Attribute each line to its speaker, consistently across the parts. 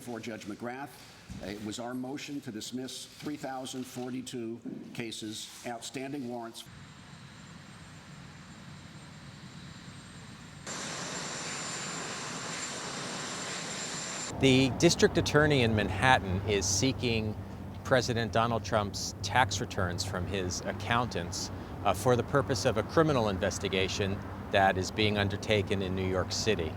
Speaker 1: Before Judge McGrath, it was our motion to dismiss 3,042 cases, outstanding warrants.
Speaker 2: The district attorney in Manhattan is seeking President Donald Trump's tax returns from his accountants for the purpose of a criminal investigation that is being undertaken in New York City.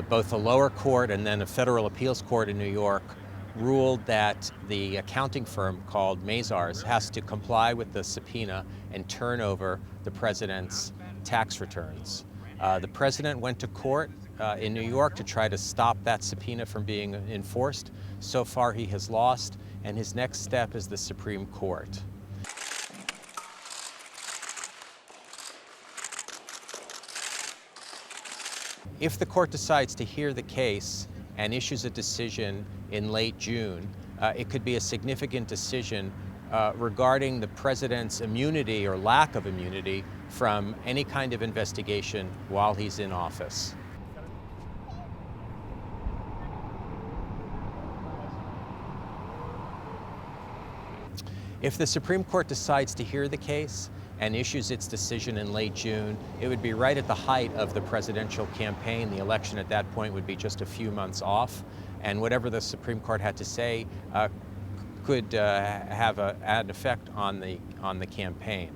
Speaker 2: Both a lower court and then a federal appeals court in New York ruled that the accounting firm called Mazars has to comply with the subpoena and turn over the president's tax returns. The president went to court in New York to try to stop that subpoena from being enforced. So far he has lost, and his next step is the Supreme Court. If the court decides to hear the case and issues a decision in late June, it could be a significant decision regarding the president's immunity or lack of immunity from any kind of investigation while he's in office. If the Supreme Court decides to hear the case and issues its decision in late June, it would be right at the height of the presidential campaign. The election at that point would be just a few months off, and whatever the Supreme Court had to say could have an effect on the campaign.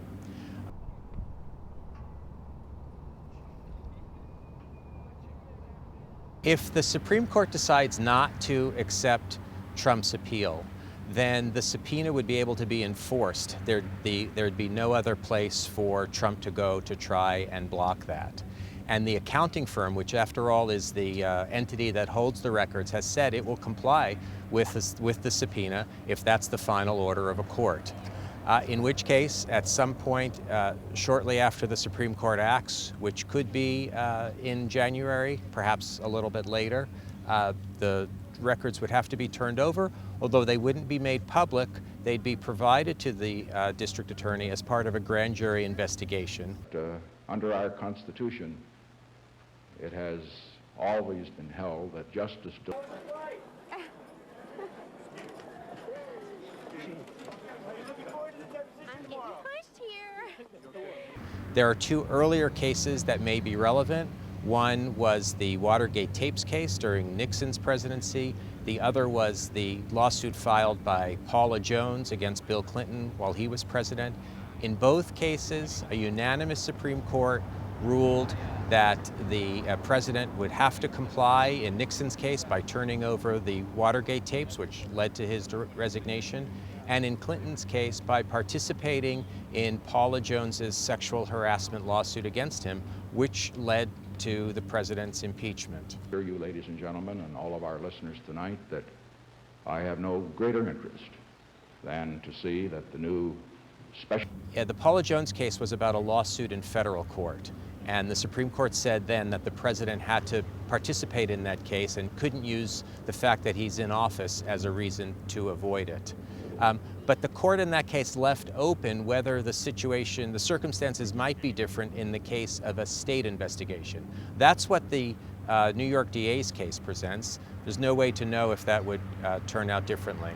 Speaker 2: If the Supreme Court decides not to accept Trump's appeal, then the subpoena would be able to be enforced. There'd be no other place for Trump to go to try and block that. And the accounting firm, which after all is the entity that holds the records, has said it will comply with the subpoena if that's the final order of a court. In which case, at some point shortly after the Supreme Court acts, which could be in January, perhaps a little bit later, the records would have to be turned over. Although they wouldn't be made public, they'd be provided to the district attorney as part of a grand jury investigation.
Speaker 3: Under our Constitution, it has always been held that justice does.
Speaker 2: There are two earlier cases that may be relevant. One was the Watergate tapes case during Nixon's presidency. The other was the lawsuit filed by Paula Jones against Bill Clinton while he was president. In both cases, a unanimous Supreme Court ruled that the president would have to comply in Nixon's case by turning over the Watergate tapes, which led to his resignation, and in Clinton's case by participating in Paula Jones's sexual harassment lawsuit against him, which led to the president's impeachment.
Speaker 3: Hear you, ladies and gentlemen, and all of our listeners tonight, that I have no greater interest than to see that the new special...
Speaker 2: Yeah, the Paula Jones case was about a lawsuit in federal court, and the Supreme Court said then that the president had to participate in that case and couldn't use the fact that he's in office as a reason to avoid it. But the court in that case left open whether the circumstances might be different in the case of a state investigation. That's what the New York DA's case presents. There's no way to know if that would turn out differently.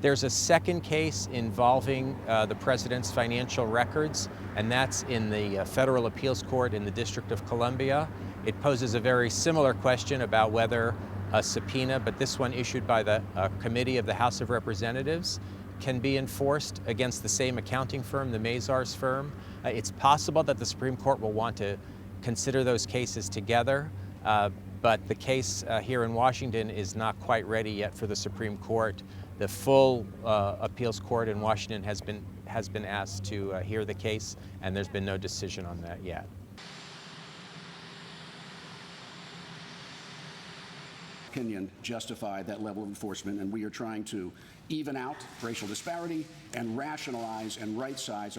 Speaker 2: There's a second case involving the president's financial records, and that's in the federal appeals court in the District of Columbia. It poses a very similar question about whether a subpoena, but this one issued by the committee of the House of Representatives, can be enforced against the same accounting firm, the Mazars firm. It's possible that the Supreme Court will want to consider those cases together, but the case here in Washington is not quite ready yet for the Supreme Court. The full appeals court in Washington has been asked to hear the case, and there's been no decision on that yet.
Speaker 1: Opinion justify that level of enforcement, and we are trying to even out racial disparity and rationalize and right-size